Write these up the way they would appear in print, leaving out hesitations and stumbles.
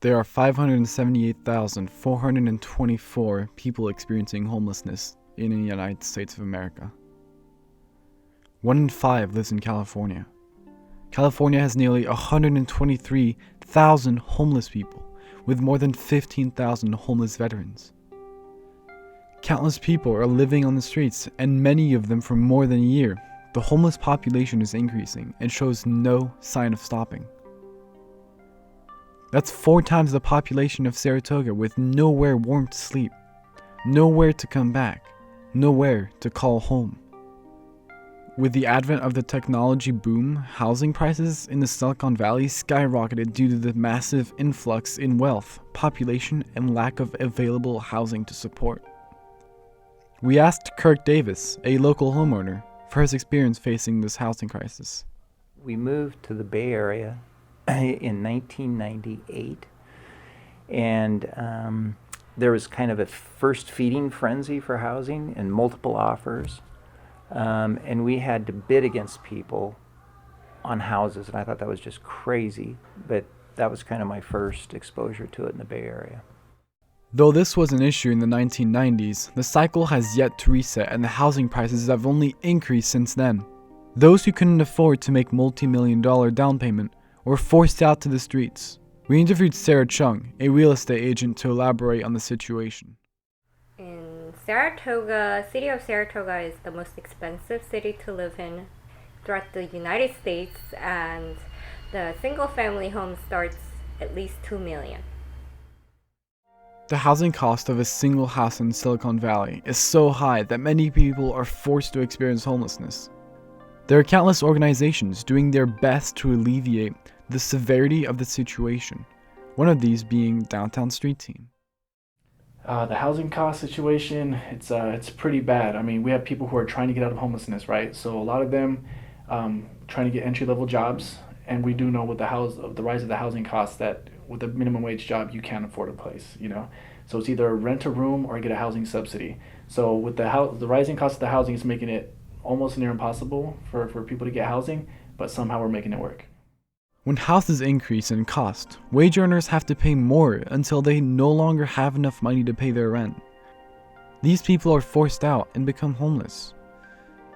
There are 578,424 people experiencing homelessness in the United States of America. 1 in 5 lives in California. California has nearly 123,000 homeless people, with more than 15,000 homeless veterans. Countless people are living on the streets, and many of them for more than a year. The homeless population is increasing and shows no sign of stopping. That's 4 times the population of Saratoga, with nowhere warm to sleep, nowhere to come back, nowhere to call home. With the advent of the technology boom, housing prices in the Silicon Valley skyrocketed due to the massive influx in wealth, population, and lack of available housing to support. We asked Kirk Davis, a local homeowner, for his experience facing this housing crisis. We moved to the Bay Area in 1998, and there was kind of a first feeding frenzy for housing and multiple offers, and we had to bid against people on houses, and I thought that was just crazy, but that was kind of my first exposure to it in the Bay Area. Though this was an issue in the 1990s, the cycle has yet to reset, and the housing prices have only increased since then. Those who couldn't afford to make multi-million-dollar down payment were forced out to the streets. We interviewed Sarah Chung, a real estate agent, to elaborate on the situation. In Saratoga, city of Saratoga is the most expensive city to live in throughout the United States, and the single-family home starts at least $2 million. The housing cost of a single house in Silicon Valley is so high that many people are forced to experience homelessness. There are countless organizations doing their best to alleviate the severity of the situation, one of these being Downtown Street Team. The housing cost situation, it's pretty bad. I mean, we have people who are trying to get out of homelessness, right? So a lot of them trying to get entry-level jobs, and we do know with the rise of the housing costs that with a minimum wage job you can't afford a place, you know. So it's either rent a room or get a housing subsidy. So with the rising cost of the housing, it's making it almost near impossible for people to get housing, but somehow we're making it work. When houses increase in cost, wage earners have to pay more until they no longer have enough money to pay their rent. These people are forced out and become homeless.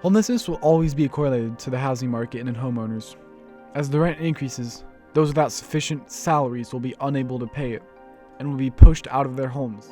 Homelessness will always be correlated to the housing market and homeowners. As the rent increases, those without sufficient salaries will be unable to pay it and will be pushed out of their homes.